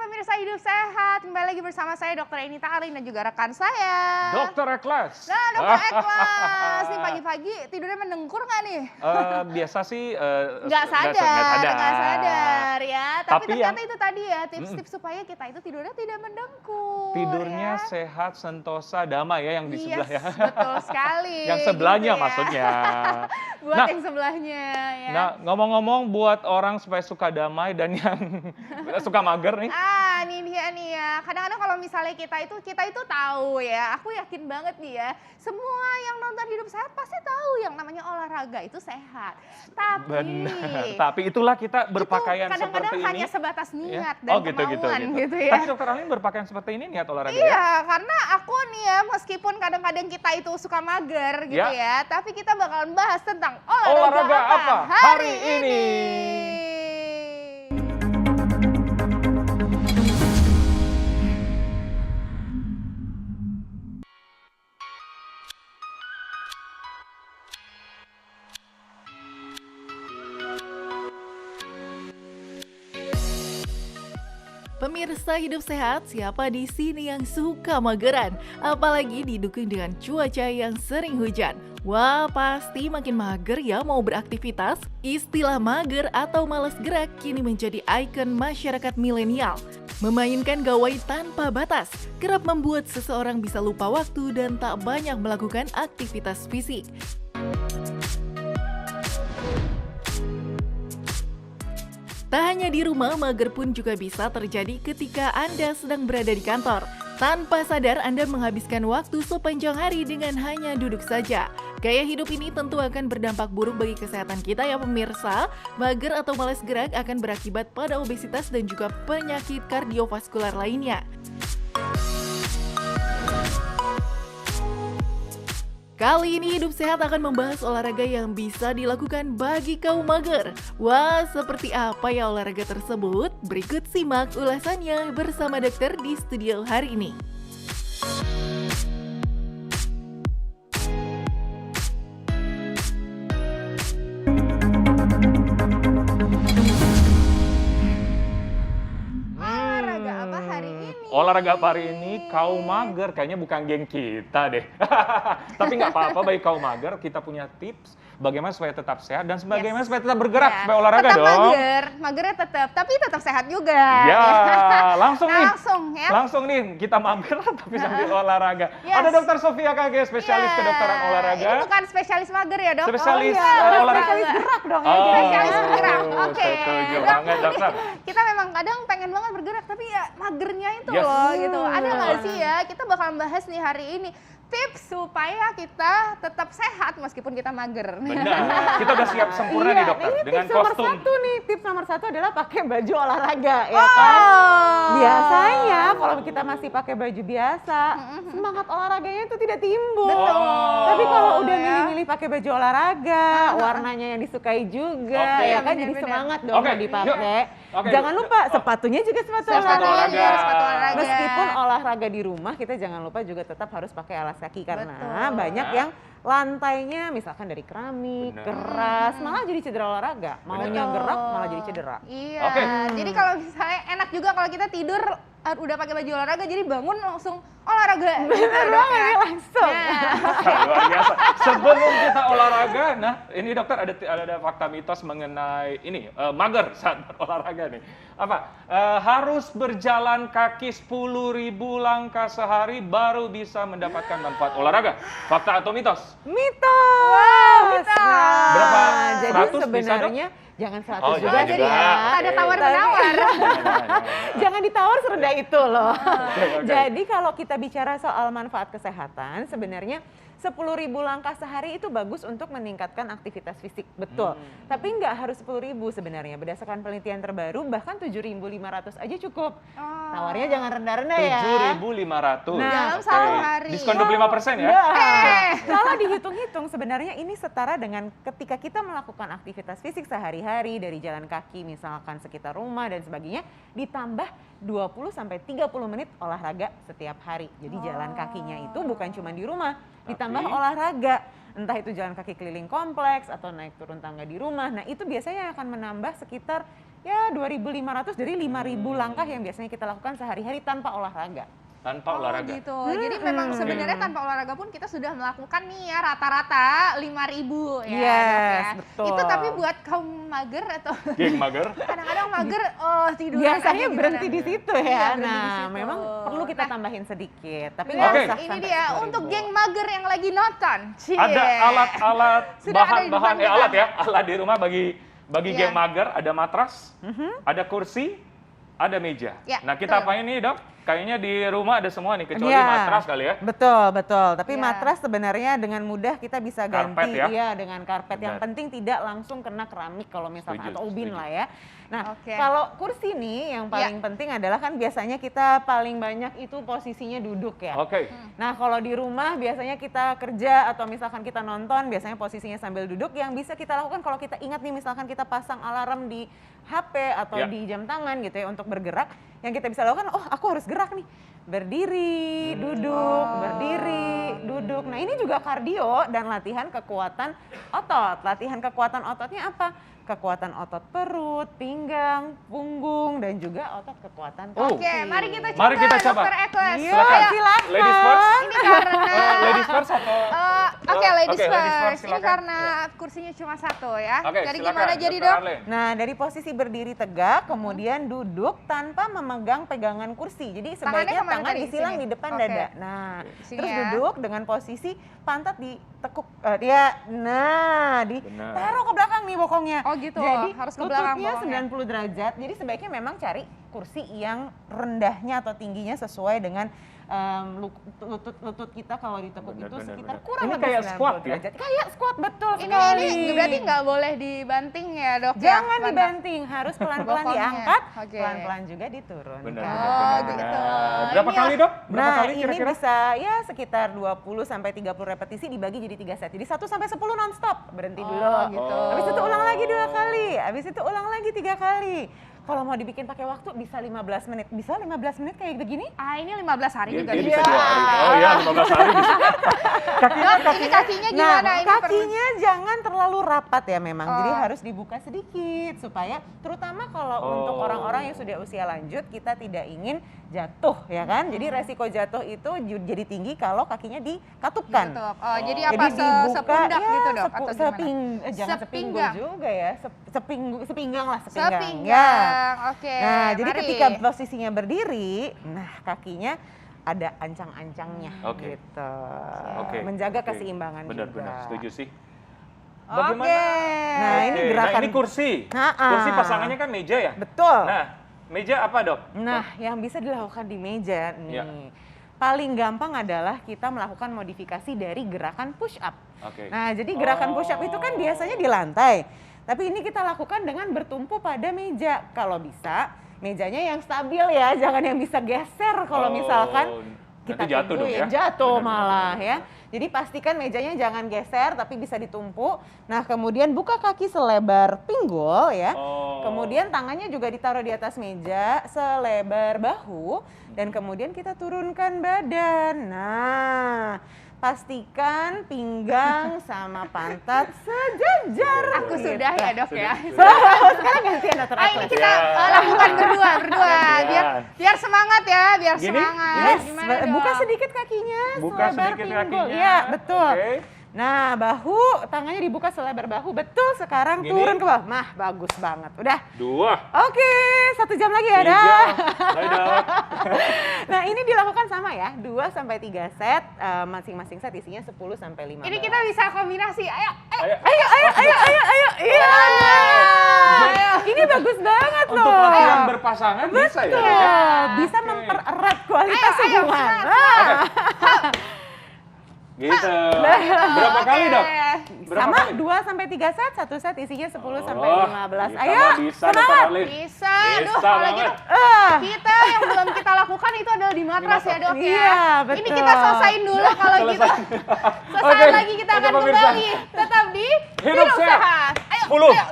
pemirsa Hidup Sehat, kembali lagi bersama saya Dr. Enita Arlin dan juga rekan saya Dr. Eklas. Nah, Dr. Eklas, nih pagi-pagi tidurnya mendengkur nggak nih? Biasa sih Nggak sadar ya. Tapi ternyata yang itu tadi ya tips-tips supaya kita itu tidurnya tidak mendengkur. tidurnya ya. sehat, sentosa, damai ya yang di sebelah ya. Betul sekali. Yang sebelahnya gitu ya. maksudnya. Buat Nah, yang sebelahnya ya. Nah, ngomong-ngomong buat orang supaya suka damai dan yang suka mager nih. Ini dia nih ya. Kadang-kadang kalau misalnya kita itu tahu ya. Aku yakin banget nih ya. Semua yang nonton Hidup Sehat pasti tahu yang namanya olahraga itu sehat. Tapi Benar. Tapi itulah kita berpakaian itu kadang-kadang seperti ini. hanya sebatas niat Ya? dan kemauan gitu ya. Tapi Dokter Alin berpakaian seperti ini niat olahraga ya? Iya, karena aku nih ya meskipun kadang-kadang kita itu suka mager gitu ya, tapi kita bakalan bahas tentang olahraga apa hari ini. Pemirsa Hidup Sehat, siapa di sini yang suka mageran? Apalagi didukung dengan cuaca yang sering hujan. Wah, pasti makin mager ya mau beraktivitas. Istilah mager atau malas gerak kini menjadi ikon masyarakat milenial. Memainkan gawai tanpa batas, kerap membuat seseorang bisa lupa waktu dan tak banyak melakukan aktivitas fisik. Tak hanya di rumah, mager pun juga bisa terjadi ketika Anda sedang berada di kantor. Tanpa sadar Anda menghabiskan waktu sepanjang hari dengan hanya duduk saja. Gaya hidup ini tentu akan berdampak buruk bagi kesehatan kita ya pemirsa. Mager atau malas gerak akan berakibat pada obesitas dan juga penyakit kardiovaskular lainnya. Kali ini Hidup Sehat akan membahas olahraga yang bisa dilakukan bagi kaum mager. Wah, seperti apa ya olahraga tersebut? Berikut simak ulasannya bersama dokter di studio hari ini. Olahraga apa hari ini kaum mager, kayaknya bukan geng kita deh. Tapi nggak apa-apa bagi kaum mager, kita punya tips bagaimana supaya tetap sehat dan bagaimana supaya tetap bergerak, supaya olahraga tetap dong. Magernya tetap, tapi tetap sehat juga. Ya, langsung nih. Ya. Langsung nih, kita mager tapi sambil olahraga. Ada Dokter Sofia KG, spesialis kedokteran olahraga. Ini bukan spesialis mager ya dok? Spesialis olahraga. Spesialis gerak dong ya. Spesialis bergerak, oke. Setuju banget dokter. Kita memang kadang pengen banget bergerak, tapi ya magernya itu loh gitu. Ada nggak sih ya, kita bakal bahas nih hari ini tips supaya kita tetap sehat meskipun kita mager. Benar, kita udah siap sempurna nih dokter dengan kostum. Tips nomor satu adalah pakai baju olahraga ya kan. Biasanya kalau kita masih pakai baju biasa, semangat olahraganya itu tidak timbul. Tapi kalau udah milih-milih pakai baju olahraga, warnanya yang disukai juga, ya kan jadi semangat dong dipakai. Jangan lupa sepatunya juga sepatu olahraga. Meskipun olahraga di rumah, kita jangan lupa juga tetap harus pakai alas kaki karena banyak yang lantainya misalkan dari keramik, keras, malah jadi cedera olahraga. Maunya gerak malah jadi cedera. Iya. Jadi kalau misalnya enak juga kalau kita tidur udah pakai baju olahraga, jadi bangun langsung olahraga. Bener banget langsung. Luar biasa. Sebelum kita olahraga, nah ini dokter ada fakta mitos mengenai ini mager saat berolahraga nih. Apa? Harus berjalan kaki 10.000 langkah sehari baru bisa mendapatkan manfaat olahraga. Fakta atau mitos? Mitos. Berapa? Jadi 100 sebenarnya jangan 100 juga jangan jadi juga. ya. Ada tawar-menawar. Jangan ditawar serendah itu loh. Jadi kalau kita bicara soal manfaat kesehatan, sebenarnya 10.000 langkah sehari itu bagus untuk meningkatkan aktivitas fisik, betul. Tapi nggak harus 10.000 sebenarnya. Berdasarkan penelitian terbaru, bahkan 7.500 aja cukup. Tawarnya jangan rendah-rendah ya. 7.500. Dalam satu hari. Diskon 25% ya? Kalau dihitung-hitung sebenarnya ini setara dengan ketika kita melakukan aktivitas fisik sehari-hari dari jalan kaki misalkan sekitar rumah dan sebagainya, ditambah 20-30 menit olahraga setiap hari. Jadi jalan kakinya itu bukan cuma di rumah, ditambah olahraga. Entah itu jalan kaki keliling kompleks atau naik turun tangga di rumah. Nah itu biasanya akan menambah sekitar ya 2.500 dari 5.000 langkah yang biasanya kita lakukan sehari-hari tanpa olahraga. Tanpa olahraga. Gitu. Jadi memang sebenarnya tanpa olahraga pun kita sudah melakukan nih ya rata-rata 5.000 ya, Yes, Dok ya. betul. Itu tapi buat kaum mager atau Geng mager. kadang-kadang mager tidur. Biasanya berhenti di situ ya. Iya, berhenti di Nah, situ. memang perlu kita Nah, tambahin sedikit. Tapi Nah, nggak Oke. usah ini sampai dia 10.000. untuk geng mager yang lagi nonton. Cie. Ada alat-alat Sudah ada di bahan-bahan depan kita. alat ya, alat di rumah bagi Iya. geng mager, ada matras, ada kursi, ada meja. Ya, Nah, kita betul. apain nih, Dok? Kayaknya di rumah ada semua nih, kecuali Iya. matras kali ya. Betul, betul. Tapi Iya. matras sebenarnya dengan mudah kita bisa Karpet ganti ya? iya dengan karpet. Yang Benar. penting tidak langsung kena keramik kalau misalkan Setuju, atau ubin setuju. lah ya. Nah, Oke. kalau kursi nih yang paling penting adalah kan biasanya kita paling banyak itu posisinya duduk ya. Oke. Nah, kalau di rumah biasanya kita kerja atau misalkan kita nonton, biasanya posisinya sambil duduk. Yang bisa kita lakukan kalau kita ingat nih, misalkan kita pasang alarm di HP atau Ya. di jam tangan gitu ya untuk bergerak, yang kita bisa lakukan, oh aku harus gerak nih. Berdiri, duduk, berdiri, duduk. Nah, ini juga kardio dan latihan kekuatan otot. Latihan kekuatan ototnya apa? Kekuatan otot perut, pinggang, punggung, dan juga otot kekuatan kaki. Oh. Oke, mari kita coba. Mari kita coba. Dr. Ekles. Iya, Silakan. silakan. Ladies first. Ini karena Ladies first atau? Oke, ladies Oke, first. Ini silakan. karena Ya. kursinya cuma satu ya. Oke, Jadi silakan, gimana jadi, Dr. Dok? Arlene. Nah, dari posisi berdiri tegak, kemudian duduk tanpa memegang pegangan kursi. Jadi sebaiknya kemana tangan tadi? disilang Sini? di depan Oke. dada. Nah, Sini terus ya. duduk dengan posisi pantat ditekuk, Benar. taruh ke belakang nih bokongnya. Oh gitu, Jadi harus ke belakang lututnya bokongnya. 90 derajat. Jadi sebaiknya memang cari kursi yang rendahnya atau tingginya sesuai dengan lutut kita kalau ditekuk Benar, itu benar, sekitar benar. kurang Ini lebih kayak 90 squat ya? derajat. Kayak squat, betul Ini sekali. berarti nggak boleh dibanting ya, Dok? ya? Jangan Pantat. dibanting, harus pelan-pelan Bokongnya. diangkat, Oke. pelan-pelan juga diturunkan. Benar, Oh, benar, benar, gitu. benar. Berapa Ini kali, Dok? Berapa Nah, kali ini kira-kira? bisa ya sekitar 20 sampai 30 repetisi dibagi jadi 3 set. Jadi 1 sampai 10 nonstop, berhenti Oh, dulu. gitu. Habis itu ulang lagi 2 kali, habis itu ulang lagi 3 kali. Kalau mau dibikin pakai waktu bisa 15 menit. Bisa 15 menit kayak begini? Ini 15 hari juga Dia bisa. bisa 2 hari. Oh iya, 15 hari bisa. Dok, ini kakinya gimana? Nah, Ini kakinya jangan terlalu rapat ya memang. Jadi Oh. harus dibuka sedikit supaya terutama kalau untuk Oh. orang-orang yang sudah usia lanjut kita tidak ingin jatuh ya kan. Jadi resiko jatuh itu jadi tinggi kalau kakinya dikatupkan. Tutup. Oh, jadi Oh. apa Jadi dibuka sepundak ya, gitu, Dok? Atau gimana? jangan sepinggul Sepinggang. juga ya. Sepinggang lah, sepinggang. Sepinggang. Ya. Oke. Nah, jadi mari. ketika posisinya berdiri, nah kakinya ada ancang-ancangnya Oke. gitu. Oke. Menjaga Oke. keseimbangan Benar-benar, juga. setuju sih. Oke. Nah, ini Oke, gerakan. Nah, ini kursi. Nah, Kursi pasangannya kan meja ya? Betul. Nah, meja apa, Dok? Nah, yang bisa dilakukan di meja nih. Ya. Paling gampang adalah kita melakukan modifikasi dari gerakan push up. Oke. Nah, jadi gerakan push up itu kan biasanya di lantai. Tapi ini kita lakukan dengan bertumpu pada meja. Kalau bisa, mejanya yang stabil ya, jangan yang bisa geser kalau misalkan kita nanti jatuh dong ya. tungguin, jatuh Benar, malah benar, ya. Jadi pastikan mejanya jangan geser tapi bisa ditumpuk. Nah, kemudian buka kaki selebar pinggul ya. Oh. Kemudian tangannya juga ditaruh di atas meja selebar bahu dan kemudian kita turunkan badan. Nah, pastikan pinggang sama pantat sejajar. Aku sudah ya, Dok ya. Sekarang gantian Dr. Ini Ekles. kita Ya. lakukan berdua Gantian. biar semangat ya, biar Gini? semangat. Yes, Gimana, Dok? buka sedikit kakinya, Buka selebar sedikit pinggul. kakinya. Iya, betul. Oke. Nah, bahu, tangannya dibuka selebar bahu. Betul, sekarang Gini. turun ke bawah. Nah, bagus banget. Udah. 2. Oke, 1 jam lagi ya, 3. dah. Ayo, Dok. Nah, ini dilakukan sama ya, 2 sampai 3 set, masing-masing set isinya 10 sampai 15. Ini kita bisa kombinasi. Ayo, Ayo. Ayo. Iya. ayo. Ini bagus banget loh. Untuk latihan berpasangan bisa ya? Dok, ya? Bisa Oke. mempererat kualitas Ayo, hubungan. semangat, Nah, Gitu. Berapa kali, Dok? Berapa sama kali? 2 sampai 3 set, 1 set isinya 10 sampai Oh, 15. kita Ayo, mah bisa, Dr. semangat. Arlene. Bisa. Aduh, Bisa kalau banget. gitu Ah. kita yang belum kita lakukan itu adalah di matras ya, Dok ya. Iya, Ini betul. kita selesain dulu kalau gitu. Sesaat Oke, lagi kita oke, akan pemirsa. kembali tetap di Hidup Sehat. Ayo, 10, ayo,